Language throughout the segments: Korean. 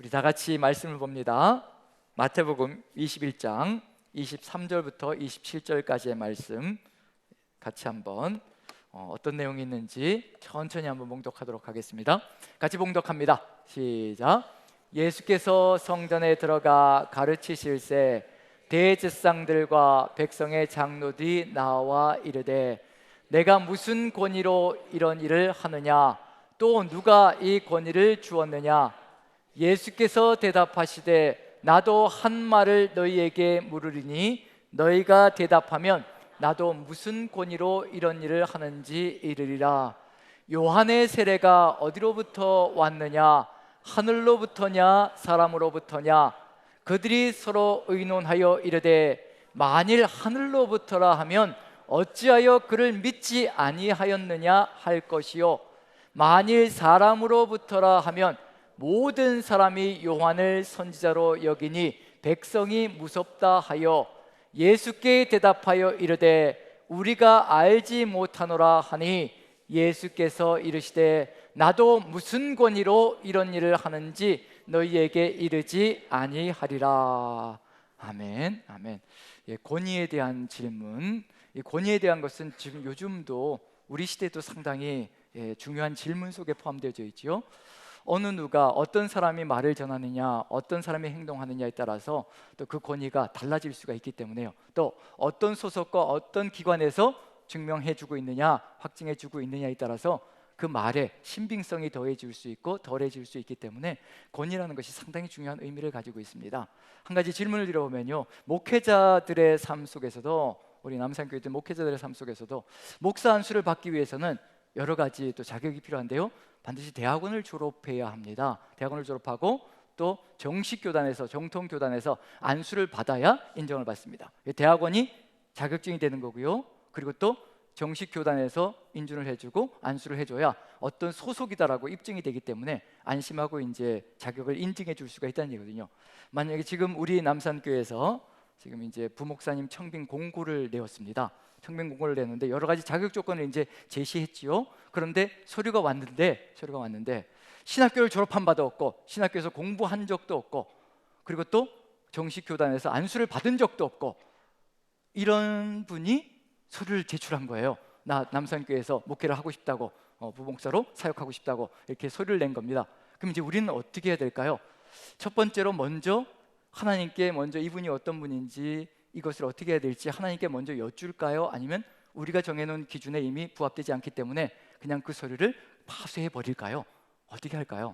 우리 다 같이 말씀을 봅니다. 마태복음 21장 23절부터 27절까지의 말씀 같이 한번 어떤 내용이 있는지 천천히 한번 봉독하도록 하겠습니다. 같이 봉독합니다. 시작. 예수께서 성전에 들어가 가르치실새 대제사장들과 백성의 장로들이 나와 이르되 내가 무슨 권위로 이런 일을 하느냐, 또 누가 이 권위를 주었느냐? 예수께서 대답하시되 나도 한 말을 너희에게 물으리니 너희가 대답하면 나도 무슨 권위로 이런 일을 하는지 이르리라. 요한의 세례가 어디로부터 왔느냐? 하늘로부터냐 사람으로부터냐? 그들이 서로 의논하여 이르되 만일 하늘로부터라 하면 어찌하여 그를 믿지 아니하였느냐 할 것이요, 만일 사람으로부터라 하면 모든 사람이 요한을 선지자로 여기니 백성이 무섭다 하여 예수께 대답하여 이르되 우리가 알지 못하노라 하니 예수께서 이르시되 나도 무슨 권위로 이런 일을 하는지 너희에게 이르지 아니하리라. 아멘. 아멘. 권위에 대한 질문, 이 권위에 대한 것은 지금 요즘도 우리 시대도 상당히 중요한 질문 속에 포함되어 있지요. 어느 누가 어떤 사람이 말을 전하느냐, 어떤 사람이 행동하느냐에 따라서 또 그 권위가 달라질 수가 있기 때문에요. 또 어떤 소속과 어떤 기관에서 증명해주고 있느냐, 확증해주고 있느냐에 따라서 그 말에 신빙성이 더해질 수 있고 덜해질 수 있기 때문에 권위라는 것이 상당히 중요한 의미를 가지고 있습니다. 한 가지 질문을 드려보면요, 목회자들의 삶 속에서도, 우리 남산교회들 목회자들의 삶 속에서도 목사 안수를 받기 위해서는 여러 가지 또 자격이 필요한데요, 반드시 대학원을 졸업해야 합니다. 대학원을 졸업하고 또 정식 교단에서, 정통 교단에서 안수를 받아야 인정을 받습니다. 대학원이 자격증이 되는 거고요, 그리고 또 정식 교단에서 인준을 해주고 안수를 해줘야 어떤 소속이다라고 입증이 되기 때문에 안심하고 이제 자격을 인증해 줄 수가 있다는 얘기거든요. 만약에 지금 우리 남산교회에서 지금 이제 부목사님 청빙 공고를 내었습니다. 청빙 공고를 내는데 여러 가지 자격 조건을 이제 제시했지요. 그런데 서류가 왔는데 신학교를 졸업한 바도 없고 신학교에서 공부한 적도 없고 그리고 또 정식 교단에서 안수를 받은 적도 없고 이런 분이 서류를 제출한 거예요. 나 남산교회에서 목회를 하고 싶다고, 부목사로 사역하고 싶다고 이렇게 서류를 낸 겁니다. 그럼 이제 우리는 어떻게 해야 될까요? 첫 번째로 먼저 하나님께 먼저 이분이 어떤 분인지, 이것을 어떻게 해야 될지 하나님께 먼저 여쭐까요? 아니면 우리가 정해놓은 기준에 이미 부합되지 않기 때문에 그냥 그 서류를 파쇄해 버릴까요? 어떻게 할까요?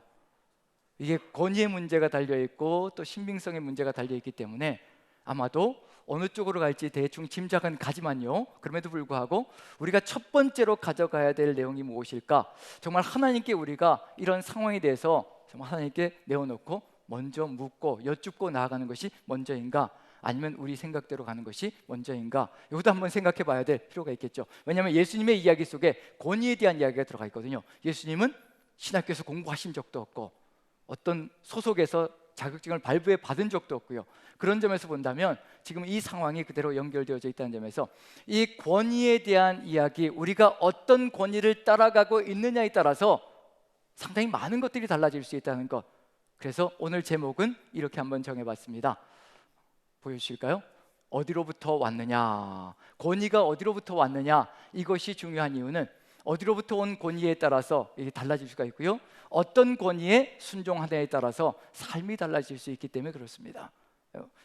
이게 권위의 문제가 달려있고 또 신빙성의 문제가 달려있기 때문에 아마도 어느 쪽으로 갈지 대충 짐작은 가지만요, 그럼에도 불구하고 우리가 첫 번째로 가져가야 될 내용이 무엇일까? 정말 하나님께 우리가 이런 상황에 대해서 정말 하나님께 내어놓고 먼저 묻고 여쭙고 나아가는 것이 먼저인가? 아니면 우리 생각대로 가는 것이 먼저인가? 이것도 한번 생각해 봐야 될 필요가 있겠죠. 왜냐하면 예수님의 이야기 속에 권위에 대한 이야기가 들어가 있거든요. 예수님은 신학교에서 공부하신 적도 없고 어떤 소속에서 자격증을 발부해 받은 적도 없고요. 그런 점에서 본다면 지금 이 상황이 그대로 연결되어져 있다는 점에서 이 권위에 대한 이야기, 우리가 어떤 권위를 따라가고 있느냐에 따라서 상당히 많은 것들이 달라질 수 있다는 것. 그래서 오늘 제목은 이렇게 한번 정해봤습니다. 보여주실까요? 어디로부터 왔느냐, 권위가 어디로부터 왔느냐, 이것이 중요한 이유는 어디로부터 온 권위에 따라서 이게 달라질 수가 있고요, 어떤 권위에 순종하느냐에 따라서 삶이 달라질 수 있기 때문에 그렇습니다.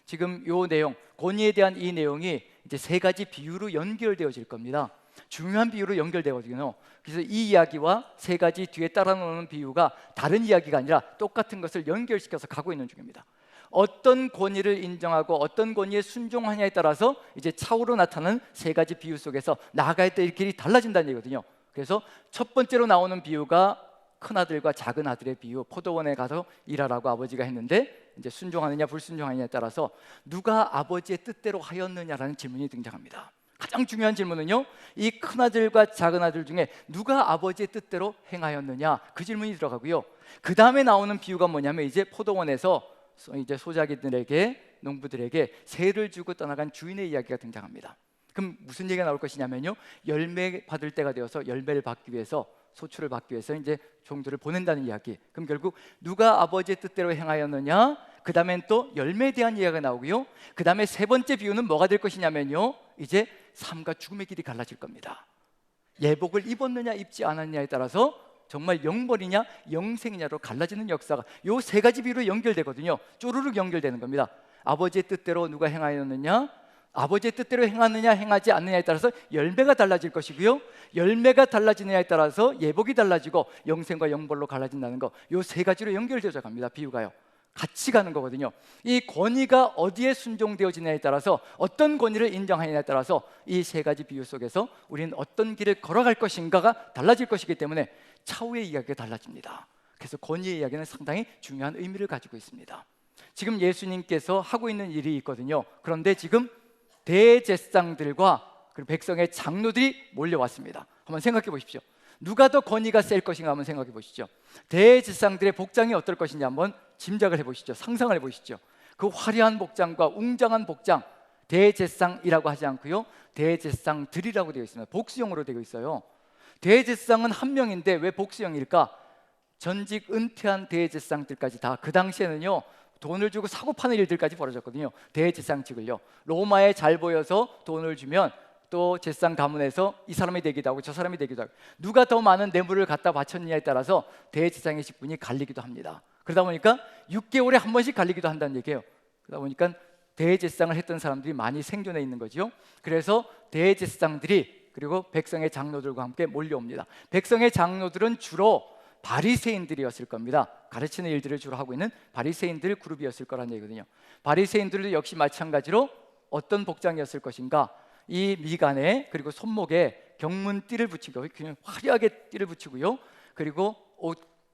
지금 이 내용, 권위에 대한 이 내용이 이제 세 가지 비유로 연결되어질 겁니다. 중요한 비유로 연결되거든요. 그래서 이 이야기와 세 가지 뒤에 따라 나오는 비유가 다른 이야기가 아니라 똑같은 것을 연결시켜서 가고 있는 중입니다. 어떤 권위를 인정하고 어떤 권위에 순종하냐에 따라서 이제 차후로 나타나는 세 가지 비유 속에서 나아가야 될 길이 달라진다는 얘기거든요. 그래서 첫 번째로 나오는 비유가 큰아들과 작은아들의 비유, 포도원에 가서 일하라고 아버지가 했는데 이제 순종하느냐 불순종하느냐에 따라서 누가 아버지의 뜻대로 하였느냐라는 질문이 등장합니다. 가장 중요한 질문은요, 이 큰아들과 작은아들 중에 누가 아버지의 뜻대로 행하였느냐, 그 질문이 들어가고요. 그 다음에 나오는 비유가 뭐냐면 이제 포도원에서 이제 소작이들에게, 농부들에게 세를 주고 떠나간 주인의 이야기가 등장합니다. 그럼 무슨 얘기가 나올 것이냐면요, 열매 받을 때가 되어서 열매를 받기 위해서 소출을 받기 위해서 이제 종들을 보낸다는 이야기. 그럼 결국 누가 아버지의 뜻대로 행하였느냐, 그 다음엔 또 열매에 대한 이야기가 나오고요, 그 다음에 세 번째 비유는 뭐가 될 것이냐면요, 이제 삶과 죽음의 길이 갈라질 겁니다. 예복을 입었느냐 입지 않았느냐에 따라서 정말 영벌이냐 영생이냐로 갈라지는 역사가 요 세 가지 비유로 연결되거든요. 쪼르륵 연결되는 겁니다. 아버지의 뜻대로 누가 행하였느냐, 아버지의 뜻대로 행하느냐 행하지 않느냐에 따라서 열매가 달라질 것이고요, 열매가 달라지느냐에 따라서 예복이 달라지고 영생과 영벌로 갈라진다는 거, 요 세 가지로 연결되어져 갑니다. 비유가요, 같이 가는 거거든요. 이 권위가 어디에 순종되어지느냐에 따라서, 어떤 권위를 인정하느냐에 따라서 이 세 가지 비유 속에서 우리는 어떤 길을 걸어갈 것인가가 달라질 것이기 때문에 차후의 이야기가 달라집니다. 그래서 권위의 이야기는 상당히 중요한 의미를 가지고 있습니다. 지금 예수님께서 하고 있는 일이 있거든요. 그런데 지금 대제사장들과 그리고 백성의 장로들이 몰려왔습니다. 한번 생각해 보십시오. 누가 더 권위가 셀 것인가 한번 생각해 보시죠. 대제사장들의 복장이 어떨 것인지 한번 짐작을 해보시죠. 상상을 해보시죠. 그 화려한 복장과 웅장한 복장, 대제사장이라고 하지 않고요, 대제사장들이라고 되어 있습니다. 복수형으로 되어 있어요. 대제사장은 한 명인데 왜 복수형일까? 전직 은퇴한 대제사장들까지 다 그 당시에는요, 돈을 주고 사고 파는 일들까지 벌어졌거든요. 대제사장직을요, 로마에 잘 보여서 돈을 주면 또 제사장 가문에서 이 사람이 되기도 하고 저 사람이 되기도 하고, 누가 더 많은 뇌물을 갖다 바쳤느냐에 따라서 대제사장의 직분이 갈리기도 합니다. 그러다 보니까 6개월에 한 번씩 갈리기도 한다는 얘기예요. 그러다 보니까 대제사장을 했던 사람들이 많이 생존해 있는 거죠. 그래서 대제사장들이 그리고 백성의 장로들과 함께 몰려옵니다. 백성의 장로들은 주로 바리새인들이었을 겁니다. 가르치는 일들을 주로 하고 있는 바리새인들 그룹이었을 거란 얘기거든요. 바리새인들도 역시 마찬가지로 어떤 복장이었을 것인가? 이 미간에 그리고 손목에 경문띠를 붙이고 그냥 화려하게 띠를 붙이고요, 그리고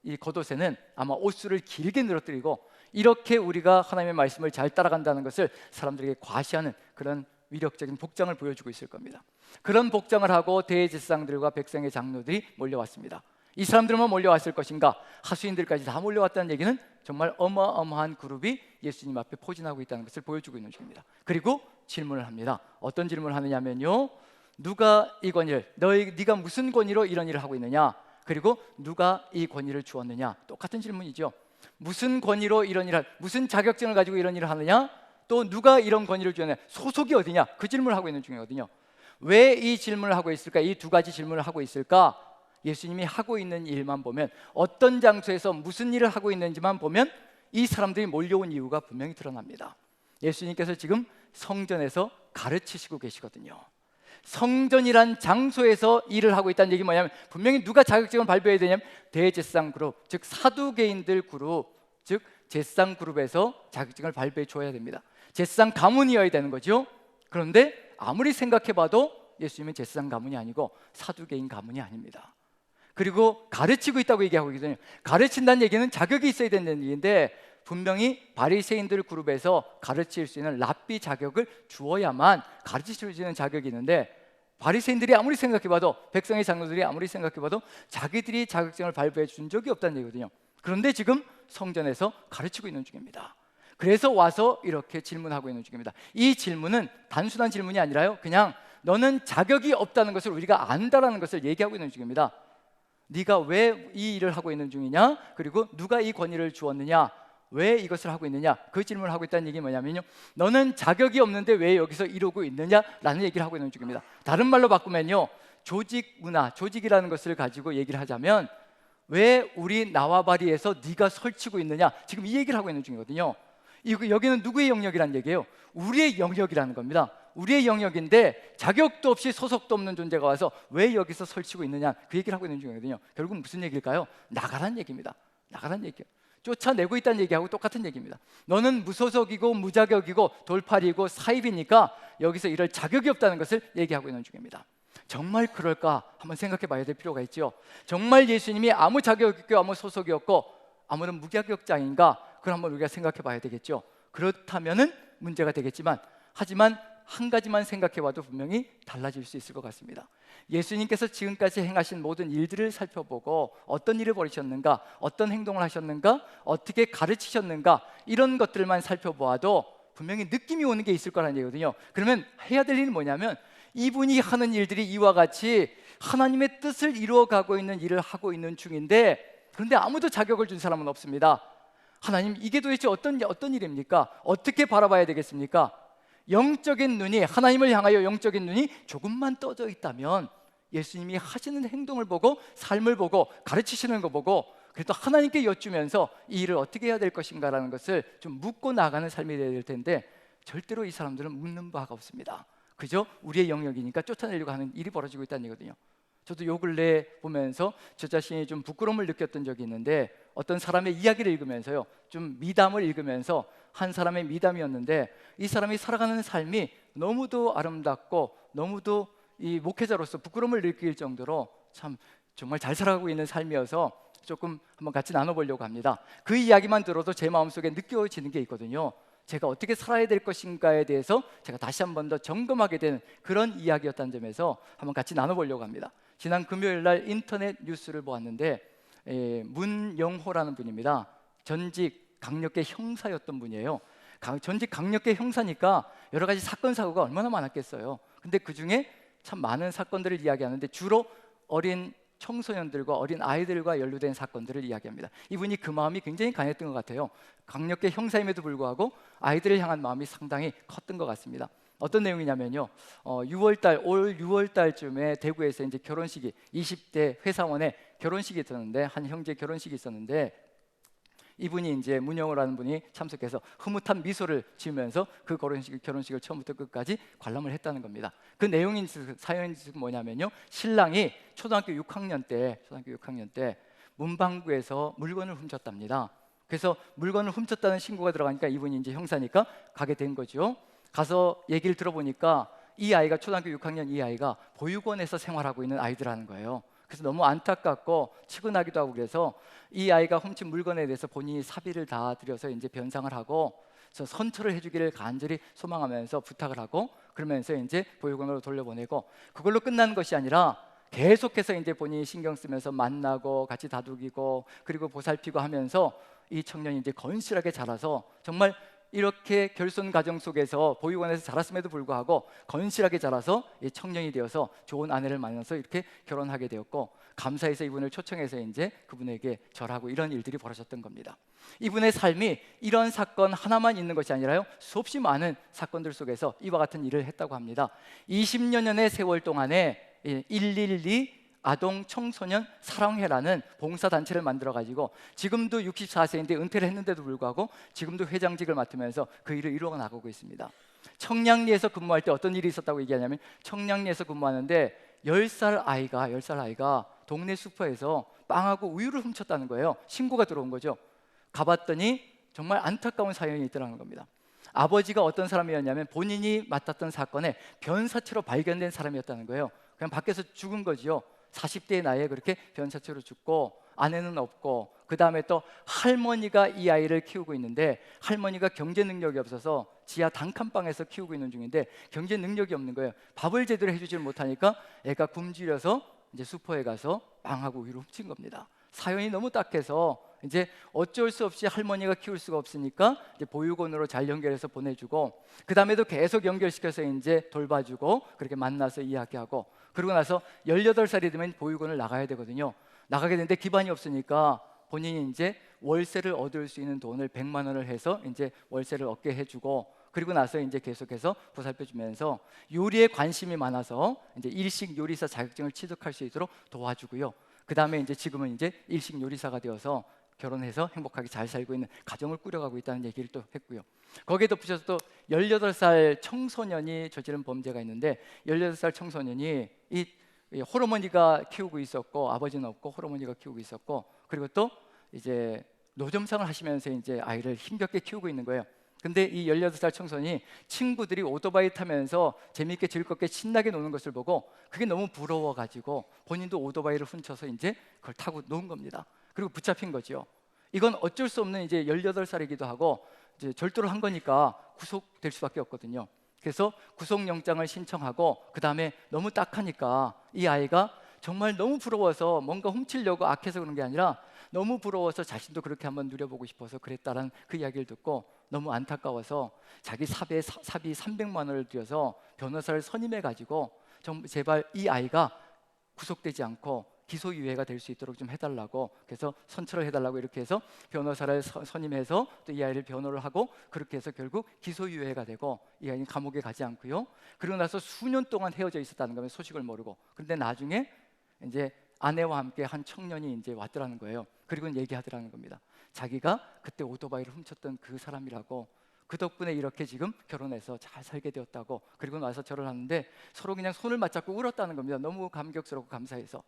이 겉옷에는 아마 옷수를 길게 늘어뜨리고, 이렇게 우리가 하나님의 말씀을 잘 따라간다는 것을 사람들에게 과시하는 그런 위력적인 복장을 보여주고 있을 겁니다. 그런 복장을 하고 대제사장들과 백성의 장로들이 몰려왔습니다. 이 사람들만 몰려왔을 것인가? 하수인들까지 다 몰려왔다는 얘기는 정말 어마어마한 그룹이 예수님 앞에 포진하고 있다는 것을 보여주고 있는 중입니다. 그리고 질문을 합니다. 어떤 질문을 하느냐면요, 누가 이 권위를, 네가 무슨 권위로 이런 일을 하고 있느냐, 그리고 누가 이 권위를 주었느냐. 똑같은 질문이죠. 무슨 권위로 이런 일을, 무슨 자격증을 가지고 이런 일을 하느냐, 또 누가 이런 권위를 주었느냐, 소속이 어디냐, 그 질문을 하고 있는 중이거든요. 왜 이 질문을 하고 있을까? 이 두 가지 질문을 하고 있을까? 예수님이 하고 있는 일만 보면, 어떤 장소에서 무슨 일을 하고 있는지만 보면 이 사람들이 몰려온 이유가 분명히 드러납니다. 예수님께서 지금 성전에서 가르치시고 계시거든요. 성전이란 장소에서 일을 하고 있다는 얘기 뭐냐면, 분명히 누가 자격증을 발표해야 되냐면 대제사장 그룹, 즉 사두개인들 그룹, 즉 제사장 그룹에서 자격증을 발표해 줘야 됩니다. 제사장 가문이어야 되는 거죠. 그런데 아무리 생각해봐도 예수님은 제사장 가문이 아니고 사두개인 가문이 아닙니다. 그리고 가르치고 있다고 얘기하고 있거든요. 가르친다는 얘기는 자격이 있어야 된다는 얘기인데, 분명히 바리새인들 그룹에서 가르칠 수 있는 랍비 자격을 주어야만 가르칠 수 있는 자격이 있는데, 바리새인들이 아무리 생각해봐도, 백성의 장로들이 아무리 생각해봐도 자기들이 자격증을 발표해 준 적이 없다는 얘기거든요. 그런데 지금 성전에서 가르치고 있는 중입니다. 그래서 와서 이렇게 질문하고 있는 중입니다. 이 질문은 단순한 질문이 아니라요, 그냥 너는 자격이 없다는 것을 우리가 안다라는 것을 얘기하고 있는 중입니다. 네가 왜 이 일을 하고 있는 중이냐, 그리고 누가 이 권위를 주었느냐, 왜 이것을 하고 있느냐, 그 질문을 하고 있다는 얘기 뭐냐면요, 너는 자격이 없는데 왜 여기서 이러고 있느냐라는 얘기를 하고 있는 중입니다. 다른 말로 바꾸면요, 조직 문화, 조직이라는 것을 가지고 얘기를 하자면, 왜 우리 나와바리에서 네가 설치고 있느냐, 지금 이 얘기를 하고 있는 중이거든요. 여기는 누구의 영역이라는 얘기예요? 우리의 영역이라는 겁니다. 우리의 영역인데 자격도 없이 소속도 없는 존재가 와서 왜 여기서 설치고 있느냐, 그 얘기를 하고 있는 중이거든요. 결국 무슨 얘기일까요? 나가라는 얘기입니다. 나가라는 얘기예요. 쫓아내고 있다는 얘기하고 똑같은 얘기입니다. 너는 무소속이고 무자격이고 돌팔이고 사입이니까 여기서 이럴 자격이 없다는 것을 얘기하고 있는 중입니다. 정말 그럴까 한번 생각해 봐야 될 필요가 있죠. 정말 예수님이 아무 자격이 없고 아무 소속이 없고 아무런 무자격자인가? 그걸 한번 우리가 생각해 봐야 되겠죠. 그렇다면은 문제가 되겠지만, 하지만 한 가지만 생각해 봐도 분명히 달라질 수 있을 것 같습니다. 예수님께서 지금까지 행하신 모든 일들을 살펴보고 어떤 일을 벌이셨는가, 어떤 행동을 하셨는가, 어떻게 가르치셨는가, 이런 것들만 살펴보아도 분명히 느낌이 오는 게 있을 거라는 얘기거든요. 그러면 해야 될 일은 뭐냐면, 이분이 하는 일들이 이와 같이 하나님의 뜻을 이루어가고 있는 일을 하고 있는 중인데, 그런데 아무도 자격을 준 사람은 없습니다. 하나님, 이게 도대체 어떤 일입니까? 어떻게 바라봐야 되겠습니까? 영적인 눈이, 하나님을 향하여 영적인 눈이 조금만 떠져 있다면 예수님이 하시는 행동을 보고, 삶을 보고, 가르치시는 거 보고, 그래도 하나님께 여쭈면서 이 일을 어떻게 해야 될 것인가라는 것을 좀 묻고 나가는 삶이 되어야 될 텐데, 절대로 이 사람들은 묻는 바가 없습니다. 그저 우리의 영역이니까 쫓아내려고 하는 일이 벌어지고 있다는 얘기거든요. 저도 요 근래 보면서 저 자신이 좀 부끄러움을 느꼈던 적이 있는데, 어떤 사람의 이야기를 읽으면서요, 좀 미담을 읽으면서, 한 사람의 미담이었는데 이 사람이 살아가는 삶이 너무도 아름답고 너무도 이 목회자로서 부끄러움을 느낄 정도로 참 정말 잘 살아가고 있는 삶이어서 조금 한번 같이 나눠보려고 합니다. 그 이야기만 들어도 제 마음속에 느껴지는 게 있거든요. 제가 어떻게 살아야 될 것인가에 대해서 제가 다시 한 번 더 점검하게 되는 그런 이야기였다는 점에서 한번 같이 나눠보려고 합니다. 지난 금요일 날 인터넷 뉴스를 보았는데 문영호라는 분입니다. 전직 강력계 형사였던 분이에요. 전직 강력계 형사니까 여러 가지 사건 사고가 얼마나 많았겠어요. 근데 그 중에 참 많은 사건들을 이야기하는데 주로 어린 청소년들과 어린 아이들과 연루된 사건들을 이야기합니다. 이분이 그 마음이 굉장히 강했던 것 같아요. 강력계 형사임에도 불구하고 아이들을 향한 마음이 상당히 컸던 것 같습니다. 어떤 내용이냐면요, 올 6월달쯤에 대구에서 이제 결혼식이, 20대 회사원의 결혼식이 있었는데, 한 형제 결혼식이 있었는데, 이분이 이제 문영호라는 분이 참석해서 흐뭇한 미소를 지으면서 그 결혼식을 처음부터 끝까지 관람을 했다는 겁니다. 그 내용인 사연이 뭐냐면요, 신랑이 초등학교 6학년 때 문방구에서 물건을 훔쳤답니다. 그래서 물건을 훔쳤다는 신고가 들어가니까 이분이 이제 형사니까 가게 된 거죠. 가서 얘기를 들어보니까 이 아이가, 초등학교 6학년 이 아이가 보육원에서 생활하고 있는 아이들하는 거예요. 그래서 너무 안타깝고 치근하기도 하고, 그래서 이 아이가 훔친 물건에 대해서 본인이 사비를 다 들여서 이제 변상을 하고, 선처를 해주기를 간절히 소망하면서 부탁을 하고, 그러면서 이제 보육원으로 돌려보내고, 그걸로 끝나는 것이 아니라 계속해서 이제 본인이 신경 쓰면서 만나고 같이 다독이고 그리고 보살피고 하면서 이 청년이 이제 건실하게 자라서, 정말 이렇게 결손 가정 속에서 보육원에서 자랐음에도 불구하고 건실하게 자라서 이 청년이 되어서 좋은 아내를 만나서 이렇게 결혼하게 되었고, 감사해서 이분을 초청해서 이제 그분에게 절하고, 이런 일들이 벌어졌던 겁니다. 이분의 삶이 이런 사건 하나만 있는 것이 아니라요, 수없이 많은 사건들 속에서 이와 같은 일을 했다고 합니다. 20여 년의 세월 동안에 112 아동 청소년 사랑회라는 봉사단체를 만들어가지고 지금도 64세인데 은퇴를 했는데도 불구하고 지금도 회장직을 맡으면서 그 일을 이루어 나가고 있습니다. 청량리에서 근무할 때 어떤 일이 있었다고 얘기하냐면, 청량리에서 근무하는데 10살 아이가 동네 슈퍼에서 빵하고 우유를 훔쳤다는 거예요. 신고가 들어온 거죠. 가봤더니 정말 안타까운 사연이 있더라는 겁니다. 아버지가 어떤 사람이었냐면 본인이 맡았던 사건에 변사체로 발견된 사람이었다는 거예요. 그냥 밖에서 죽은 거지요. 40대의 나이에 그렇게 변사체로 죽고, 아내는 없고, 그 다음에 또 할머니가 이 아이를 키우고 있는데, 할머니가 경제 능력이 없어서 지하 단칸방에서 키우고 있는 중인데 경제 능력이 없는 거예요. 밥을 제대로 해주질 못하니까 애가 굶주려서 이제 슈퍼에 가서 빵하고 우유를 훔친 겁니다. 사연이 너무 딱해서 이제 어쩔 수 없이 할머니가 키울 수가 없으니까 이제 보육원으로 잘 연결해서 보내주고, 그 다음에도 계속 연결시켜서 이제 돌봐주고, 그렇게 만나서 이야기하고, 그러고 나서 18살이 되면 보육원을 나가야 되거든요. 나가게 되는데 기반이 없으니까 본인이 이제 월세를 얻을 수 있는 돈을 100만 원을 해서 이제 월세를 얻게 해주고, 그리고 나서 이제 계속해서 보살펴주면서 요리에 관심이 많아서 이제 일식 요리사 자격증을 취득할 수 있도록 도와주고요. 그 다음에 이제 지금은 이제 일식 요리사가 되어서 결혼해서 행복하게 잘 살고 있는 가정을 꾸려가고 있다는 얘기를 또 했고요. 거기에 덧붙여서 또 18살 청소년이 저지른 범죄가 있는데, 18살 청소년이 이 호르몬이가 키우고 있었고, 아버지는 없고 호르몬이가 키우고 있었고, 그리고 또 이제 노점상을 하시면서 이제 아이를 힘겹게 키우고 있는 거예요. 근데 이 18살 청소년이 친구들이 오토바이 타면서 재미있게 즐겁게 신나게 노는 것을 보고 그게 너무 부러워가지고 본인도 오토바이를 훔쳐서 이제 그걸 타고 논 겁니다. 그리고 붙잡힌 거죠. 이건 어쩔 수 없는 이제 18살이기도 하고 이제 절도를 한 거니까 구속될 수밖에 없거든요. 그래서 구속영장을 신청하고, 그 다음에 너무 딱하니까 이 아이가 정말 너무 부러워서, 뭔가 훔치려고 악해서 그런 게 아니라 너무 부러워서 자신도 그렇게 한번 누려보고 싶어서 그랬다라는 그 이야기를 듣고 너무 안타까워서 자기 사비 300만 원을 들여서 변호사를 선임해 가지고 제발 이 아이가 구속되지 않고 기소유예가 될 수 있도록 좀 해달라고, 그래서 선처를 해달라고 이렇게 해서 변호사를 선임해서 또 이 아이를 변호를 하고, 그렇게 해서 결국 기소유예가 되고 이 아이는 감옥에 가지 않고요. 그리고 나서 수년 동안 헤어져 있었다는 거면 소식을 모르고, 그런데 나중에 이제 아내와 함께 한 청년이 이제 왔더라는 거예요. 그리고 얘기하더라는 겁니다. 자기가 그때 오토바이를 훔쳤던 그 사람이라고, 그 덕분에 이렇게 지금 결혼해서 잘 살게 되었다고. 그리고 나서 절을 하는데 서로 그냥 손을 맞잡고 울었다는 겁니다. 너무 감격스럽고 감사해서.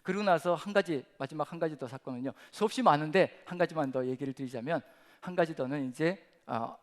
그리고 나서 마지막 한 가지 더 사건은요, 수없이 많은데 한 가지만 더 얘기를 드리자면, 한 가지 더는 이제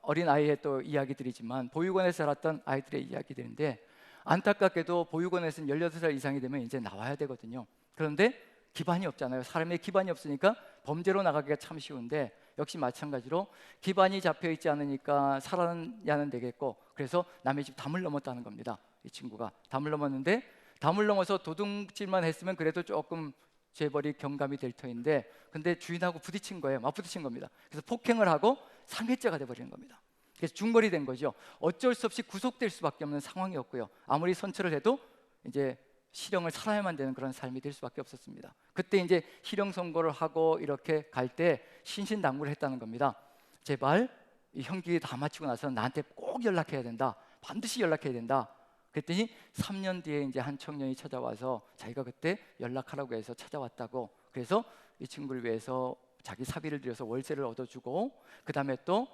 어린 아이의 또 이야기들이지만 보육원에서 살았던 아이들의 이야기들인데, 안타깝게도 보육원에서는 18살 이상이 되면 이제 나와야 되거든요. 그런데 기반이 없잖아요. 사람의 기반이 없으니까 범죄로 나가기가 참 쉬운데, 역시 마찬가지로 기반이 잡혀 있지 않으니까 살아야는 되겠고, 그래서 남의 집 담을 넘었다는 겁니다. 이 친구가 담을 넘었는데, 담을 넘어서 도둑질만 했으면 그래도 조금 재벌이 경감이 될 터인데, 근데 주인하고 부딪힌 거예요. 맞부딪힌 겁니다. 그래서 폭행을 하고 상해죄가 돼버리는 겁니다. 그래서 중벌이 된 거죠. 어쩔 수 없이 구속될 수밖에 없는 상황이었고요. 아무리 선처를 해도 이제 실형을 살아야만 되는 그런 삶이 될 수밖에 없었습니다. 그때 이제 실형 선고를 하고 이렇게 갈 때 신신당부를 했다는 겁니다. 제발 이 형기 다 마치고 나서 나한테 꼭 연락해야 된다. 반드시 연락해야 된다. 그랬더니 3년 뒤에 이제 한 청년이 찾아와서 자기가 그때 연락하라고 해서 찾아왔다고. 그래서 이 친구를 위해서 자기 사비를 들여서 월세를 얻어주고, 그 다음에 또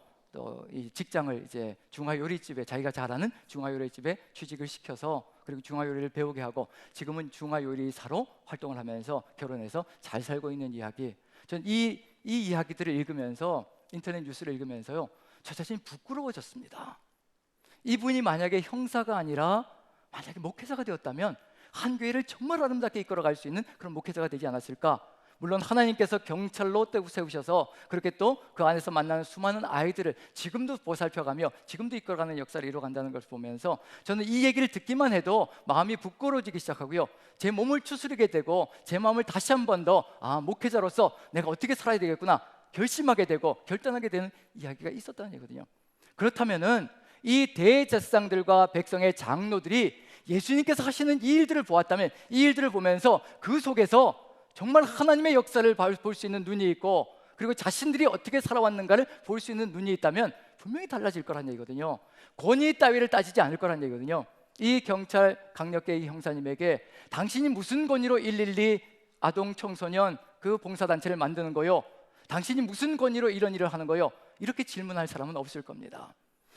이 직장을 이제 중화요리집에, 자기가 잘 아는 중화요리집에 취직을 시켜서, 그리고 중화요리를 배우게 하고, 지금은 중화요리사로 활동을 하면서 결혼해서 잘 살고 있는 이야기. 전 이 이야기들을 읽으면서, 인터넷 뉴스를 읽으면서요, 저 자신이 부끄러워졌습니다. 이분이 만약에 형사가 아니라 만약에 목회자가 되었다면 한 교회를 정말 아름답게 이끌어갈 수 있는 그런 목회자가 되지 않았을까. 물론 하나님께서 경찰로 세우셔서 그렇게 또 그 안에서 만나는 수많은 아이들을 지금도 보살펴가며 지금도 이끌어가는 역사를 이루어간다는 것을 보면서, 저는 이 얘기를 듣기만 해도 마음이 부끄러워지기 시작하고요, 제 몸을 추스르게 되고 제 마음을 다시 한 번 더 목회자로서 내가 어떻게 살아야 되겠구나 결심하게 되고 결단하게 되는 이야기가 있었다는 얘기거든요. 그렇다면은 이 대제사장들과 백성의 장로들이 예수님께서 하시는 이 일들을 보았다면, 이 일들을 보면서 그 속에서 정말 하나님의 역사를 볼 수 있는 눈이 있고, 그리고 자신들이 어떻게 살아왔는가를 볼 수 있는 눈이 있다면 분명히 달라질 거란 얘기거든요. 권위 따위를 따지지 않을 거란 얘기거든요. 이 경찰 강력계 이 형사님에게 당신이 무슨 권위로 112 아동 청소년 그 봉사단체를 만드는 거요? 당신이 무슨 권위로 이런 일을 하는 거요? 이렇게 질문할 사람은 없을 겁니다.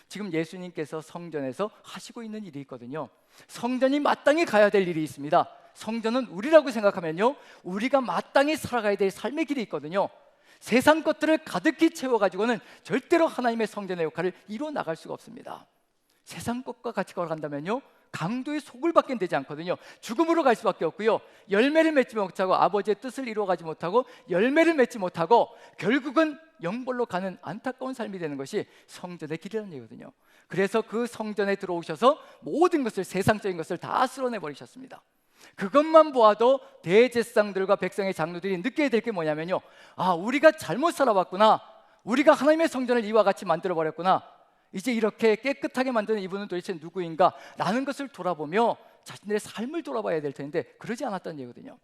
지금 예수님께서 성전에서 하시고 있는 일이 있거든요. 성전이 마땅히 가야 될 일이 있습니다. 성전은 우리라고 생각하면요, 우리가 마땅히 살아가야 될 삶의 길이 있거든요. 세상 것들을 가득히 채워가지고는 절대로 하나님의 성전의 역할을 이루어 나갈 수가 없습니다. 세상 것과 같이 걸어간다면요, 강도의 속을 받게 되지 않거든요. 죽음으로 갈 수밖에 없고요, 열매를 맺지 못하고 아버지의 뜻을 이루어가지 못하고 열매를 맺지 못하고 결국은 영벌로 가는 안타까운 삶이 되는 것이 성전의 길이라는 얘기거든요. 그래서 그 성전에 들어오셔서 모든 것을, 세상적인 것을 다 쓸어내 버리셨습니다. 그것만 보아도 대제사장들과 백성의 장로들이 느껴야 될 게 뭐냐면요, 우리가 잘못 살아왔구나, 우리가 하나님의 성전을 이와 같이 만들어 버렸구나, 이제 이렇게 깨끗하게 만드는 이분은 도대체 누구인가 라는 것을 돌아보며 자신들의 삶을 돌아봐야 될 텐데 그러지 않았다는 얘기거든요.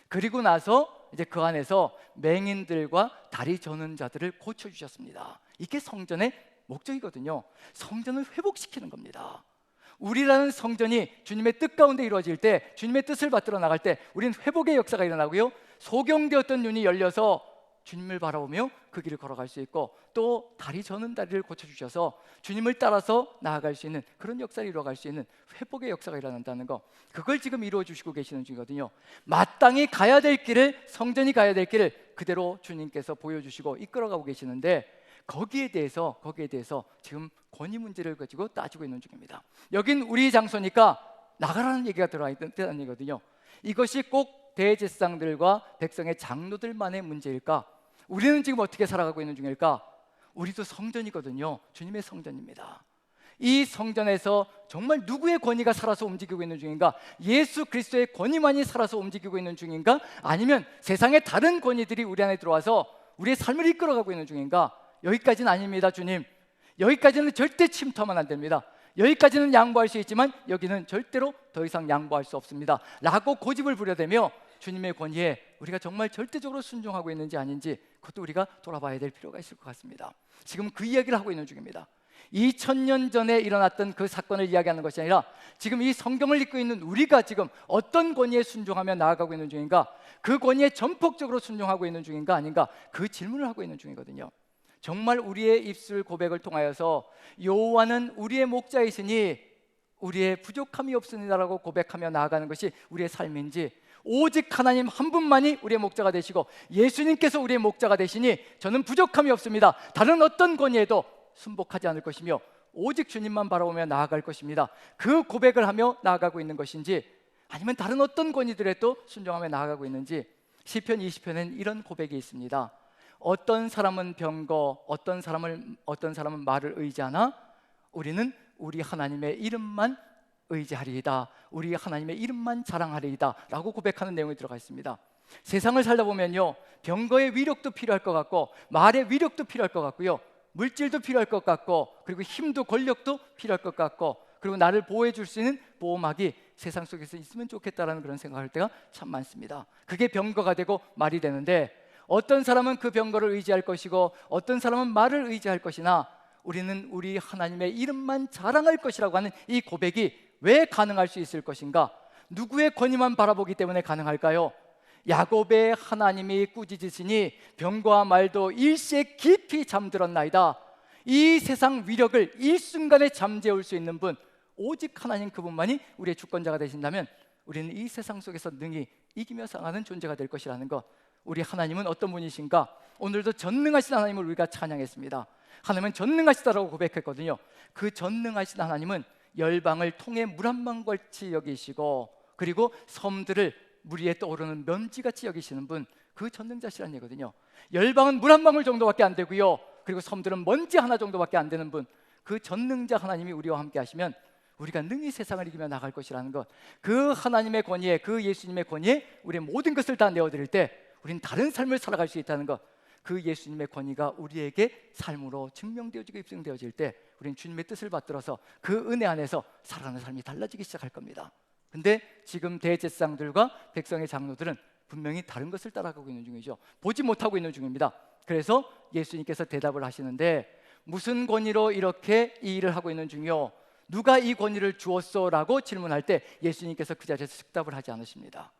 그리고 나서 이제 그 안에서 맹인들과 다리 저는 자들을 고쳐주셨습니다. 이게 성전의 목적이거든요. 성전을 회복시키는 겁니다. 우리라는 성전이 주님의 뜻 가운데 이루어질 때, 주님의 뜻을 받들어 나갈 때 우리는 회복의 역사가 일어나고요, 소경되었던 눈이 열려서 주님을 바라보며 그 길을 걸어갈 수 있고, 또 다리 저는 다리를 고쳐주셔서 주님을 따라서 나아갈 수 있는 그런 역사를 이루어갈 수 있는 회복의 역사가 일어난다는 거, 그걸 지금 이루어주시고 계시는 중이거든요. 마땅히 가야 될 길을, 성전이 가야 될 길을 그대로 주님께서 보여주시고 이끌어가고 계시는데, 거기에 대해서 지금 권위 문제를 가지고 따지고 있는 중입니다. 여긴 우리 장소니까 나가라는 얘기가 들어있다는 얘기거든요. 이것이 꼭 대제사장들과 백성의 장로들만의 문제일까? 우리는 지금 어떻게 살아가고 있는 중일까? 우리도 성전이거든요. 주님의 성전입니다. 이 성전에서 정말 누구의 권위가 살아서 움직이고 있는 중인가? 예수 그리스도의 권위만이 살아서 움직이고 있는 중인가? 아니면 세상의 다른 권위들이 우리 안에 들어와서 우리의 삶을 이끌어가고 있는 중인가? 여기까지는 아닙니다, 주님. 여기까지는 절대 침투하면 안 됩니다. 여기까지는 양보할 수 있지만 여기는 절대로 더 이상 양보할 수 없습니다 라고 고집을 부려대며 주님의 권위에 우리가 정말 절대적으로 순종하고 있는지 아닌지 그것도 우리가 돌아봐야 될 필요가 있을 것 같습니다. 지금 그 이야기를 하고 있는 중입니다. 2000년 전에 일어났던 그 사건을 이야기하는 것이 아니라 지금 이 성경을 읽고 있는 우리가 지금 어떤 권위에 순종하며 나아가고 있는 중인가, 그 권위에 전폭적으로 순종하고 있는 중인가 아닌가, 그 질문을 하고 있는 중이거든요. 정말 우리의 입술 고백을 통하여서 여호와는 우리의 목자이시니 우리의 부족함이 없습니다라고 고백하며 나아가는 것이 우리의 삶인지, 오직 하나님 한 분만이 우리의 목자가 되시고 예수님께서 우리의 목자가 되시니 저는 부족함이 없습니다, 다른 어떤 권위에도 순복하지 않을 것이며 오직 주님만 바라보며 나아갈 것입니다, 그 고백을 하며 나아가고 있는 것인지, 아니면 다른 어떤 권위들에 또 순종하며 나아가고 있는지. 시편 20편에는 이런 고백이 있습니다. 어떤 사람은 병거, 어떤 사람은 말을 의지하나 우리는 우리 하나님의 이름만 의지하리이다, 우리 하나님의 이름만 자랑하리이다 라고 고백하는 내용이 들어가 있습니다. 세상을 살다 보면요, 병거의 위력도 필요할 것 같고 말의 위력도 필요할 것 같고요, 물질도 필요할 것 같고, 그리고 힘도 권력도 필요할 것 같고, 그리고 나를 보호해 줄 수 있는 보호막이 세상 속에서 있으면 좋겠다라는 그런 생각할 때가 참 많습니다. 그게 병거가 되고 말이 되는데, 어떤 사람은 그 병거를 의지할 것이고 어떤 사람은 말을 의지할 것이나 우리는 우리 하나님의 이름만 자랑할 것이라고 하는 이 고백이 왜 가능할 수 있을 것인가? 누구의 권위만 바라보기 때문에 가능할까요? 야곱의 하나님이 꾸짖으시니 병과 말도 일시에 깊이 잠들었나이다. 이 세상 위력을 일순간에 잠재울 수 있는 분, 오직 하나님 그분만이 우리의 주권자가 되신다면 우리는 이 세상 속에서 능히 이기며 상하는 존재가 될 것이라는 것. 우리 하나님은 어떤 분이신가? 오늘도 전능하신 하나님을 우리가 찬양했습니다. 하나님은 전능하시다라고 고백했거든요. 그 전능하신 하나님은 열방을 통해 물 한 방울같이 여기시고, 그리고 섬들을 물 위에 떠오르는 먼지같이 여기시는 분, 그 전능자시라는 얘기거든요. 열방은 물 한 방울 정도밖에 안 되고요, 그리고 섬들은 먼지 하나 정도밖에 안 되는 분, 그 전능자 하나님이 우리와 함께 하시면 우리가 능히 세상을 이기며 나갈 것이라는 것. 그 하나님의 권위에, 그 예수님의 권위에 우리의 모든 것을 다 내어드릴 때 우리는 다른 삶을 살아갈 수 있다는 것. 그 예수님의 권위가 우리에게 삶으로 증명되어지고 입증되어질 때 우리는 주님의 뜻을 받들어서 그 은혜 안에서 살아가는 삶이 달라지기 시작할 겁니다. 근데 지금 대제사장들과 백성의 장로들은 분명히 다른 것을 따라가고 있는 중이죠. 보지 못하고 있는 중입니다. 그래서 예수님께서 대답을 하시는데, 무슨 권위로 이렇게 이 일을 하고 있는 중이요? 누가 이 권위를 주었소? 라고 질문할 때 예수님께서 그 자리에서 즉답을 하지 않으십니다.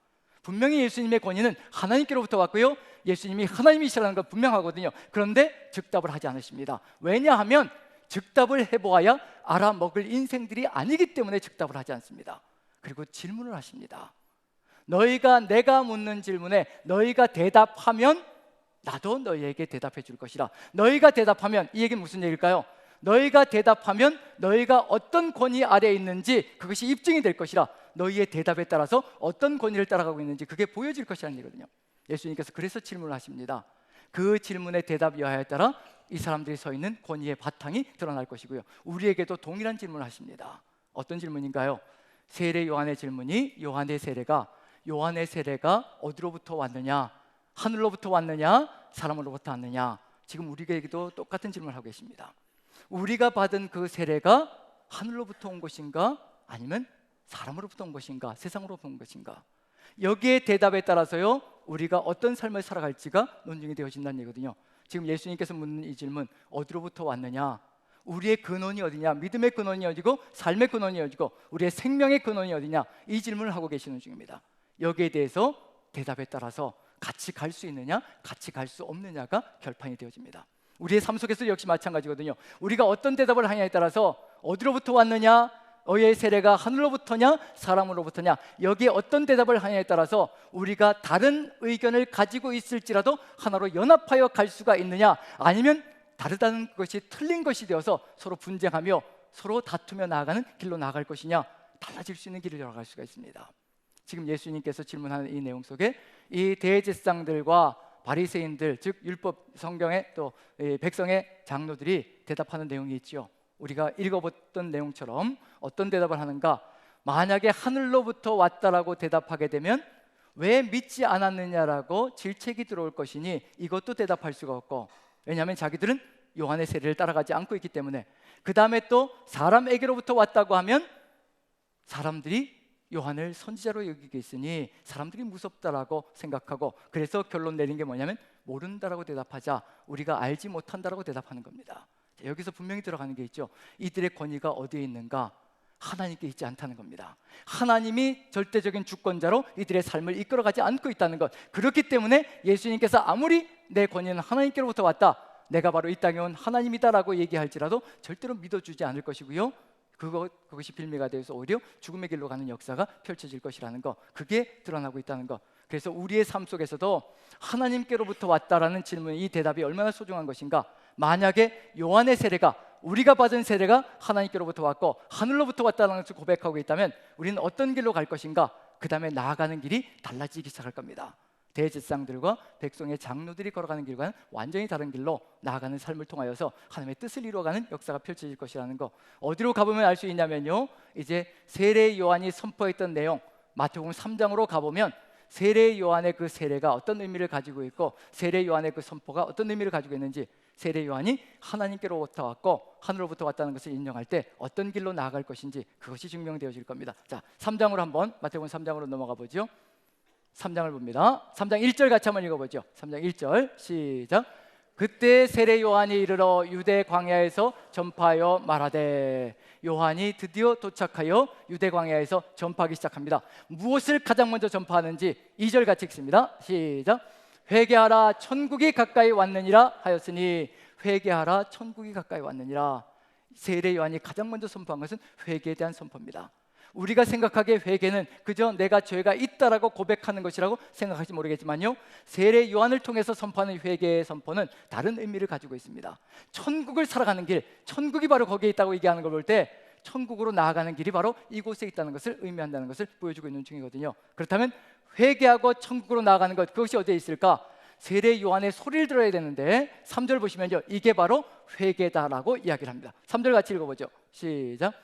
분명히 예수님의 권위는 하나님께로부터 왔고요, 예수님이 하나님이시라는 건 분명하거든요. 그런데 즉답을 하지 않으십니다. 왜냐하면 즉답을 해보아야 알아먹을 인생들이 아니기 때문에 즉답을 하지 않습니다. 그리고 질문을 하십니다. 내가 묻는 질문에 너희가 대답하면 나도 너희에게 대답해 줄 것이라. 너희가 대답하면, 이 얘기는 무슨 얘기일까요? 너희가 대답하면 너희가 어떤 권위 아래에 있는지 그것이 입증이 될 것이라. 너희의 대답에 따라서 어떤 권위를 따라가고 있는지 그게 보여질 것이라는 얘기거든요. 예수님께서 그래서 질문을 하십니다. 그 질문의 대답 여하에 따라 이 사람들이 서 있는 권위의 바탕이 드러날 것이고요, 우리에게도 동일한 질문을 하십니다. 어떤 질문인가요? 세례 요한의 질문이, 요한의 세례가 어디로부터 왔느냐? 하늘로부터 왔느냐? 사람으로부터 왔느냐? 지금 우리에게도 똑같은 질문을 하고 계십니다. 우리가 받은 그 세례가 하늘로부터 온 것인가? 아니면 사람으로부터 온 것인가? 세상으로부터 온 것인가? 여기에 대답에 따라서요, 우리가 어떤 삶을 살아갈지가 논증이 되어진다는 얘기거든요. 지금 예수님께서 묻는 이 질문, 어디로부터 왔느냐? 우리의 근원이 어디냐? 믿음의 근원이 어디고 삶의 근원이 어디고 우리의 생명의 근원이 어디냐? 이 질문을 하고 계시는 중입니다. 여기에 대해서 대답에 따라서 같이 갈 수 있느냐, 같이 갈 수 없느냐가 결판이 되어집니다. 우리의 삶 속에서 역시 마찬가지거든요. 우리가 어떤 대답을 하냐에 따라서 어디로부터 왔느냐, 너희의 세례가 하늘로부터냐 사람으로부터냐, 여기에 어떤 대답을 하냐에 따라서 우리가 다른 의견을 가지고 있을지라도 하나로 연합하여 갈 수가 있느냐, 아니면 다르다는 것이 틀린 것이 되어서 서로 분쟁하며 서로 다투며 나아가는 길로 나아갈 것이냐, 달라질 수 있는 길을 열어갈 수가 있습니다. 지금 예수님께서 질문하는 이 내용 속에 이 대제사장들과 바리새인들, 즉 율법 성경의 또 백성의 장로들이 대답하는 내용이 있죠. 우리가 읽어봤던 내용처럼 어떤 대답을 하는가? 만약에 하늘로부터 왔다라고 대답하게 되면 왜 믿지 않았느냐라고 질책이 들어올 것이니 이것도 대답할 수가 없고, 왜냐하면 자기들은 요한의 세례를 따라가지 않고 있기 때문에, 그 다음에 또 사람에게로부터 왔다고 하면 사람들이 요한을 선지자로 여기고 있으니 사람들이 무섭다라고 생각하고, 그래서 결론 내린 게 뭐냐면 모른다라고 대답하자 우리가 알지 못한다라고 대답하는 겁니다. 여기서 분명히 들어가는 게 있죠. 이들의 권위가 어디에 있는가? 하나님께 있지 않다는 겁니다. 하나님이 절대적인 주권자로 이들의 삶을 이끌어가지 않고 있다는 것. 그렇기 때문에 예수님께서 아무리 내 권위는 하나님께로부터 왔다, 내가 바로 이 땅에 온 하나님이다라고 얘기할지라도 절대로 믿어주지 않을 것이고요, 그것이 빌미가 되어서 오히려 죽음의 길로 가는 역사가 펼쳐질 것이라는 것, 그게 드러나고 있다는 것. 그래서 우리의 삶 속에서도 하나님께로부터 왔다라는 질문, 이 대답이 얼마나 소중한 것인가. 만약에 요한의 세례가, 우리가 받은 세례가 하나님께로부터 왔고 하늘로부터 왔다는 것을 고백하고 있다면 우리는 어떤 길로 갈 것인가? 그 다음에 나아가는 길이 달라지기 시작할 겁니다. 대제사장들과 백성의 장로들이 걸어가는 길과는 완전히 다른 길로 나아가는 삶을 통하여서 하나님의 뜻을 이루어가는 역사가 펼쳐질 것이라는 거. 어디로 가보면 알 수 있냐면요, 이제 세례 요한이 선포했던 내용, 마태복음 3장으로 가보면 세례 요한의 그 세례가 어떤 의미를 가지고 있고, 세례 요한의 그 선포가 어떤 의미를 가지고 있는지, 세례 요한이 하나님께로부터 왔고 하늘로부터 왔다는 것을 인정할 때 어떤 길로 나아갈 것인지, 그것이 증명되어질 겁니다. 자, 3장으로 한번, 마태복음 3장으로 넘어가 보죠. 3장을 봅니다. 3장 1절 같이 한번 읽어보죠. 3장 1절 시작. 그때 세례 요한이 이르러 유대 광야에서 전파하여 말하되, 요한이 드디어 도착하여 유대 광야에서 전파하기 시작합니다. 무엇을 가장 먼저 전파하는지 2절 같이 읽습니다. 시작. 회개하라 천국이 가까이 왔느니라 하였으니, 회개하라 천국이 가까이 왔느니라. 세례 요한이 가장 먼저 선포한 것은 회개에 대한 선포입니다. 우리가 생각하기에 회개는 그저 내가 죄가 있다라고 고백하는 것이라고 생각할지 모르겠지만요, 세례 요한을 통해서 선포하는 회개의 선포는 다른 의미를 가지고 있습니다. 천국을 살아가는 길, 천국이 바로 거기에 있다고 얘기하는 걸 볼 때 천국으로 나아가는 길이 바로 이곳에 있다는 것을 의미한다는 것을 보여주고 있는 중이거든요. 그렇다면 회개하고 천국으로 나아가는 것, 그것이 어디에 있을까? 세례 요한의 소리를 들어야 되는데 3절 보시면요, 이게 바로 회개다라고 이야기를 합니다. 3절 같이 읽어보죠. 시작.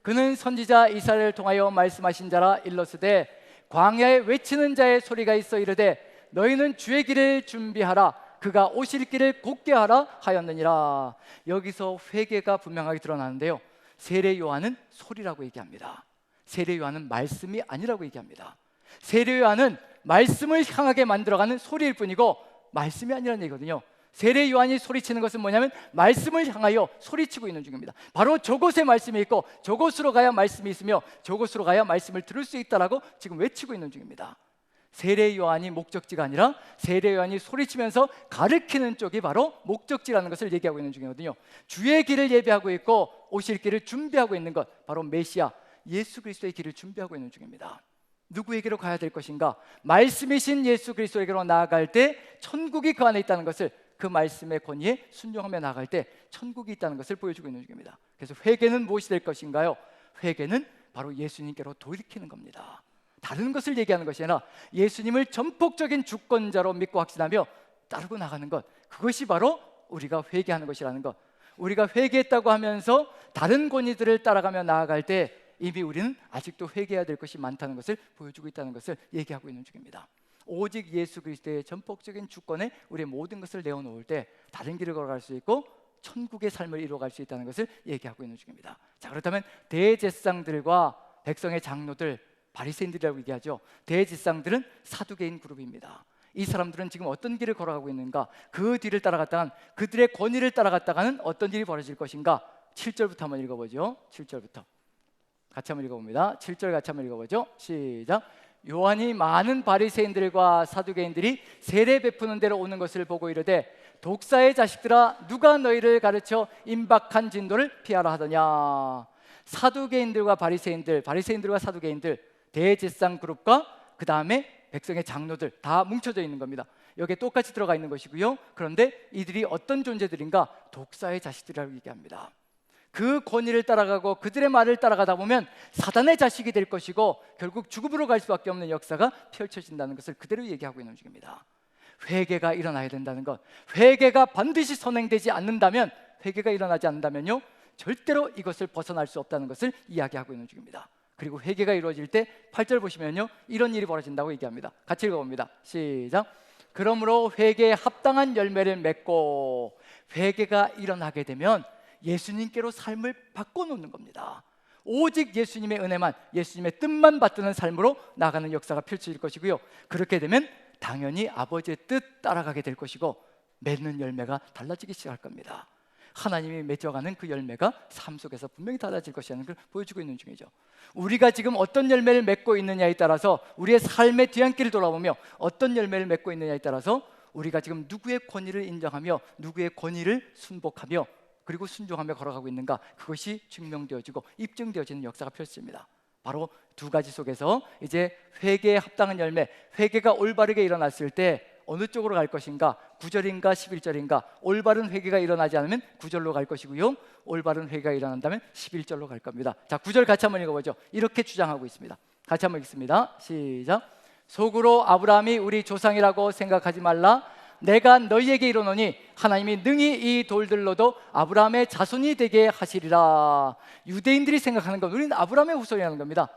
그는 선지자 이사야를 통하여 말씀하신 자라 일러스되, 광야에 외치는 자의 소리가 있어 이르되, 너희는 주의 길을 준비하라, 그가 오실 길을 곧게 하라 하였느니라. 여기서 회개가 분명하게 드러나는데요, 세례 요한은 소리라고 얘기합니다. 세례 요한은 말씀이 아니라고 얘기합니다. 세례 요한은 말씀을 향하게 만들어가는 소리일 뿐이고 말씀이 아니라는 얘기거든요. 세례 요한이 소리치는 것은 뭐냐면 말씀을 향하여 소리치고 있는 중입니다. 바로 저곳에 말씀이 있고 저곳으로 가야 말씀이 있으며 저곳으로 가야 말씀을 들을 수 있다라고 지금 외치고 있는 중입니다. 세례 요한이 목적지가 아니라 세례 요한이 소리치면서 가르치는 쪽이 바로 목적지라는 것을 얘기하고 있는 중이거든요. 주의 길을 예배하고 있고 오실 길을 준비하고 있는 것, 바로 메시아 예수 그리스도의 길을 준비하고 있는 중입니다. 누구에게로 가야 될 것인가? 말씀이신 예수 그리스도에게로 나아갈 때 천국이 그 안에 있다는 것을, 그 말씀의 권위에 순종하며 나아갈 때 천국이 있다는 것을 보여주고 있는 중입니다. 그래서 회개는 무엇이 될 것인가요? 회개는 바로 예수님께로 돌이키는 겁니다. 다른 것을 얘기하는 것이 아니라 예수님을 전폭적인 주권자로 믿고 확신하며 따르고 나가는 것, 그것이 바로 우리가 회개하는 것이라는 것. 우리가 회개했다고 하면서 다른 권위들을 따라가며 나아갈 때 이미 우리는 아직도 회개해야 될 것이 많다는 것을 보여주고 있다는 것을 얘기하고 있는 중입니다. 오직 예수 그리스도의 전폭적인 주권에 우리의 모든 것을 내어놓을 때 다른 길을 걸어갈 수 있고 천국의 삶을 이루어갈 수 있다는 것을 얘기하고 있는 중입니다. 자, 그렇다면 대제사장들과 백성의 장로들, 바리새인들이라고 얘기하죠. 대제사장들은 사두개인 그룹입니다. 이 사람들은 지금 어떤 길을 걸어가고 있는가? 그 뒤를 따라갔다간, 그들의 권위를 따라갔다가는 어떤 일이 벌어질 것인가? 7절부터 한번 읽어보죠. 7절부터 같이 한번 읽어봅니다. 7절 같이 한번 읽어보죠. 시작. 요한이 많은 바리새인들과 사두개인들이 세례 베푸는 데로 오는 것을 보고 이르되, 독사의 자식들아, 누가 너희를 가르쳐 임박한 진도를 피하라 하더냐. 사두개인들과 바리새인들, 바리새인들과 사두개인들, 대제사장 그룹과 그 다음에 백성의 장로들 다 뭉쳐져 있는 겁니다. 여기에 똑같이 들어가 있는 것이고요. 그런데 이들이 어떤 존재들인가? 독사의 자식들이라고 얘기합니다. 그 권위를 따라가고 그들의 말을 따라가다 보면 사단의 자식이 될 것이고 결국 죽음으로 갈 수밖에 없는 역사가 펼쳐진다는 것을 그대로 얘기하고 있는 중입니다. 회개가 일어나야 된다는 것, 회개가 반드시 선행되지 않는다면, 회개가 일어나지 않는다면요, 절대로 이것을 벗어날 수 없다는 것을 이야기하고 있는 중입니다. 그리고 회개가 이루어질 때 8절 보시면요, 이런 일이 벌어진다고 얘기합니다. 같이 읽어봅니다. 시작. 그러므로 회개에 합당한 열매를 맺고, 회개가 일어나게 되면 예수님께로 삶을 바꿔놓는 겁니다. 오직 예수님의 은혜만, 예수님의 뜻만 받드는 삶으로 나가는 역사가 펼쳐질 것이고요. 그렇게 되면 당연히 아버지의 뜻 따라가게 될 것이고 맺는 열매가 달라지기 시작할 겁니다. 하나님이 맺어가는 그 열매가 삶 속에서 분명히 달라질 것이라는 걸 보여주고 있는 중이죠. 우리가 지금 어떤 열매를 맺고 있느냐에 따라서, 우리의 삶의 뒤안길을 돌아보며 어떤 열매를 맺고 있느냐에 따라서 우리가 지금 누구의 권위를 인정하며 누구의 권위를 순복하며 그리고 순종하며 걸어가고 있는가, 그것이 증명되어지고 입증되어지는 역사가 펼쳐집니다. 바로 두 가지 속에서 이제 회개에 합당한 열매, 회개가 올바르게 일어났을 때 어느 쪽으로 갈 것인가, 9절인가 11절인가. 올바른 회개가 일어나지 않으면 9절로 갈 것이고요, 올바른 회개가 일어난다면 11절로 갈 겁니다. 자, 9절 같이 한번 읽어보죠. 이렇게 주장하고 있습니다. 같이 한번 읽습니다. 시작. 속으로 아브라함이 우리 조상이라고 생각하지 말라. 내가 너희에게 이르노니 하나님이 능히 이 돌들로도 아브라함의 자손이 되게 하시리라. 유대인들이 생각하는 건 우리는 아브라함의 후손이라는 겁니다.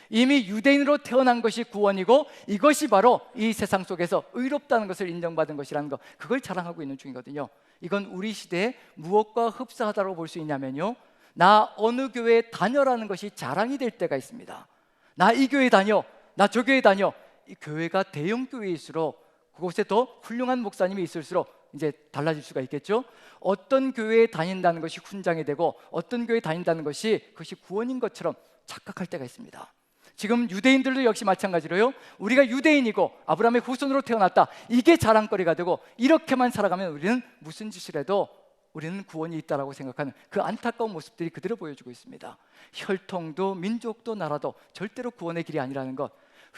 이미 유대인으로 태어난 것이 구원이고 이것이 바로 이 세상 속에서 의롭다는 것을 인정받은 것이라는 것, 그걸 자랑하고 있는 중이거든요. 이건 우리 시대에 무엇과 흡사하다고 볼 수 있냐면요, 나 어느 교회에 다녀라는 것이 자랑이 될 때가 있습니다. 나 이 교회 다녀, 나 저 교회 다녀. 이 교회가 대형 교회일수록, 그곳에 더 훌륭한 목사님이 있을수록 이제 달라질 수가 있겠죠. 어떤 교회에 다닌다는 것이 훈장이 되고 어떤 교회에 다닌다는 것이 그것이 구원인 것처럼 착각할 때가 있습니다. 지금 유대인들도 역시 마찬가지로요, 우리가 유대인이고 아브라함의 후손으로 태어났다, 이게 자랑거리가 되고 이렇게만 살아가면 우리는 무슨 짓을 해도 우리는 구원이 있다라고 생각하는 그 안타까운 모습들이 그대로 보여주고 있습니다. 혈통도 민족도 나라도 절대로 구원의 길이 아니라는 것,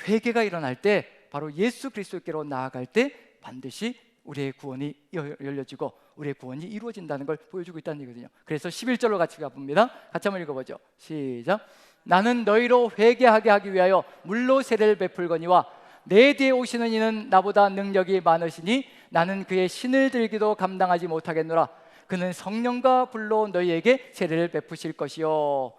회개가 일어날 때, 바로 예수 그리스도께로 나아갈 때 반드시 우리의 구원이 열려지고 우리의 구원이 이루어진다는 걸 보여주고 있다는 얘기거든요. 그래서 11절로 같이 가봅니다. 같이 한번 읽어보죠. 시작. 나는 너희로 회개하게 하기 위하여 물로 세례를 베풀거니와 내 뒤에 오시는 이는 나보다 능력이 많으시니 나는 그의 신을 들기도 감당하지 못하겠노라. 그는 성령과 불로 너희에게 세례를 베푸실 것이요.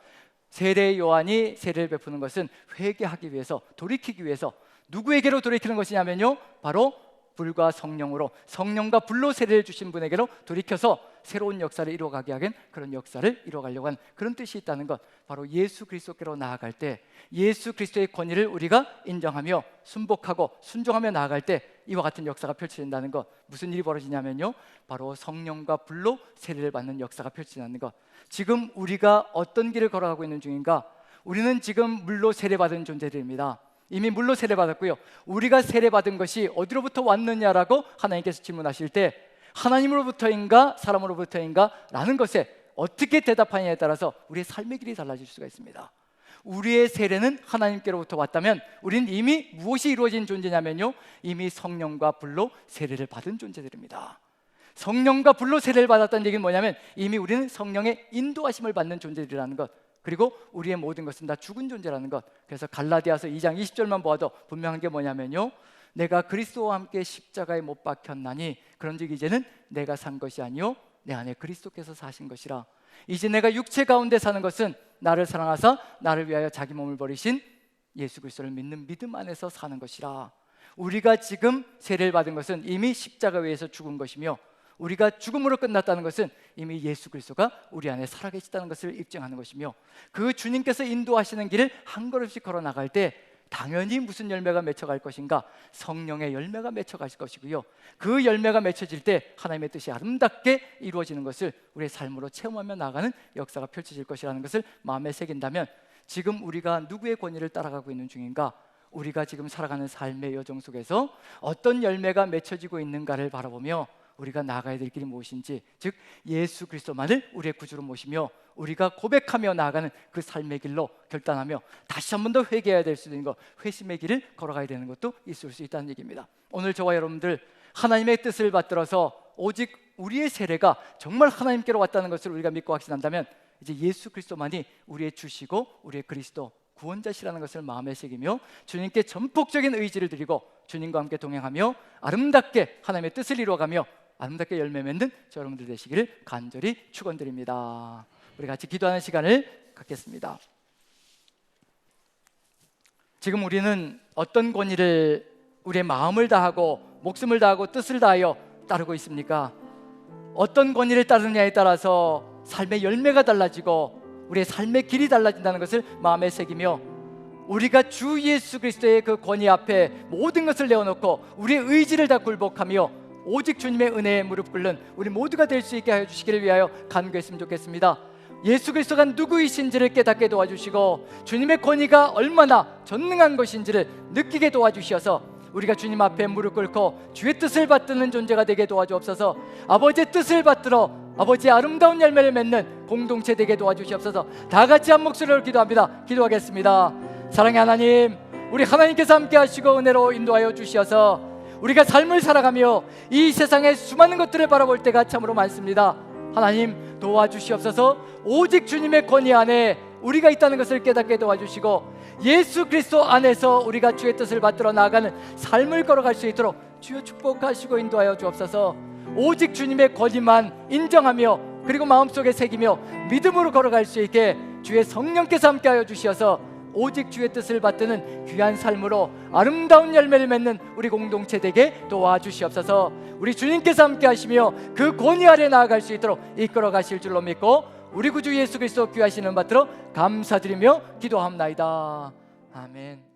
세례 요한이 세례를 베푸는 것은 회개하기 위해서, 돌이키기 위해서. 누구에게로 돌이키는 것이냐면요, 바로 불과 성령으로, 성령과 불로 세례를 주신 분에게로 돌이켜서 새로운 역사를 이루어가게 하는, 그런 역사를 이루어가려고 하는 그런 뜻이 있다는 것, 바로 예수 그리스도께로 나아갈 때 예수 그리스도의 권위를 우리가 인정하며 순복하고 순종하며 나아갈 때 이와 같은 역사가 펼쳐진다는 것. 무슨 일이 벌어지냐면요, 바로 성령과 불로 세례를 받는 역사가 펼쳐진다는 것. 지금 우리가 어떤 길을 걸어가고 있는 중인가? 우리는 지금 물로 세례받은 존재들입니다. 이미 물로 세례받았고요, 우리가 세례받은 것이 어디로부터 왔느냐라고 하나님께서 질문하실 때 하나님으로부터인가 사람으로부터인가 라는 것에 어떻게 대답하느냐에 따라서 우리의 삶의 길이 달라질 수가 있습니다. 우리의 세례는 하나님께로부터 왔다면 우리는 이미 무엇이 이루어진 존재냐면요, 이미 성령과 불로 세례를 받은 존재들입니다. 성령과 불로 세례를 받았다는 얘기는 뭐냐면 이미 우리는 성령의 인도하심을 받는 존재들이라는 것, 그리고 우리의 모든 것은 다 죽은 존재라는 것. 그래서 갈라디아서 2장 20절만 보아도 분명한 게 뭐냐면요, 내가 그리스도와 함께 십자가에 못 박혔나니 그런즉 이제는 내가 산 것이 아니요 내 안에 그리스도께서 사신 것이라. 이제 내가 육체 가운데 사는 것은 나를 사랑하사 나를 위하여 자기 몸을 버리신 예수 그리스도를 믿는 믿음 안에서 사는 것이라. 우리가 지금 세례를 받은 것은 이미 십자가 위에서 죽은 것이며, 우리가 죽음으로 끝났다는 것은 이미 예수 그리스도가 우리 안에 살아계시다는 것을 입증하는 것이며, 그 주님께서 인도하시는 길을 한 걸음씩 걸어 나갈 때 당연히 무슨 열매가 맺혀갈 것인가? 성령의 열매가 맺혀갈 것이고요, 그 열매가 맺혀질 때 하나님의 뜻이 아름답게 이루어지는 것을 우리의 삶으로 체험하며 나가는 역사가 펼쳐질 것이라는 것을 마음에 새긴다면, 지금 우리가 누구의 권위를 따라가고 있는 중인가? 우리가 지금 살아가는 삶의 여정 속에서 어떤 열매가 맺혀지고 있는가를 바라보며 우리가 나아가야 될 길이 무엇인지, 즉 예수 그리스도만을 우리의 구주로 모시며 우리가 고백하며 나아가는 그 삶의 길로 결단하며 다시 한 번 더 회개해야 될 수 있는 것, 회심의 길을 걸어가야 되는 것도 있을 수 있다는 얘기입니다. 오늘 저와 여러분들 하나님의 뜻을 받들어서 오직 우리의 세례가 정말 하나님께로 왔다는 것을 우리가 믿고 확신한다면, 이제 예수 그리스도만이 우리의 주시고 우리의 그리스도 구원자시라는 것을 마음에 새기며 주님께 전폭적인 의지를 드리고 주님과 함께 동행하며 아름답게 하나님의 뜻을 이루어가며 아름답게 열매 맺는 저 여러분들 되시기를 간절히 축원드립니다. 우리 같이 기도하는 시간을 갖겠습니다. 지금 우리는 어떤 권위를 우리의 마음을 다하고 목숨을 다하고 뜻을 다하여 따르고 있습니까? 어떤 권위를 따르느냐에 따라서 삶의 열매가 달라지고 우리의 삶의 길이 달라진다는 것을 마음에 새기며, 우리가 주 예수 그리스도의 그 권위 앞에 모든 것을 내어놓고 우리의 의지를 다 굴복하며 오직 주님의 은혜에 무릎 꿇는 우리 모두가 될 수 있게 하여 주시기를 위하여 간구했으면 좋겠습니다. 예수 그리스도가 누구이신지를 깨닫게 도와주시고 주님의 권위가 얼마나 전능한 것인지를 느끼게 도와주셔서 우리가 주님 앞에 무릎 꿇고 주의 뜻을 받드는 존재가 되게 도와주옵소서. 아버지의 뜻을 받들어 아버지의 아름다운 열매를 맺는 공동체 되게 도와주시옵소서. 다 같이 한 목소리로 기도합니다. 기도하겠습니다. 사랑의 하나님, 우리 하나님께서 함께 하시고 은혜로 인도하여 주시어서 우리가 삶을 살아가며 이 세상의 수많은 것들을 바라볼 때가 참으로 많습니다. 하나님 도와주시옵소서. 오직 주님의 권위 안에 우리가 있다는 것을 깨닫게 도와주시고 예수 그리스도 안에서 우리가 주의 뜻을 받들어 나아가는 삶을 걸어갈 수 있도록 주여 축복하시고 인도하여 주옵소서. 오직 주님의 권위만 인정하며 그리고 마음속에 새기며 믿음으로 걸어갈 수 있게 주의 성령께서 함께하여 주시어서 오직 주의 뜻을 받드는 귀한 삶으로 아름다운 열매를 맺는 우리 공동체 되게 도와주시옵소서. 우리 주님께서 함께 하시며 그 권위 아래 나아갈 수 있도록 이끌어 가실 줄로 믿고 우리 구주 예수 그리스도 귀하신 이름 받들어 감사드리며 기도합나이다. 아멘.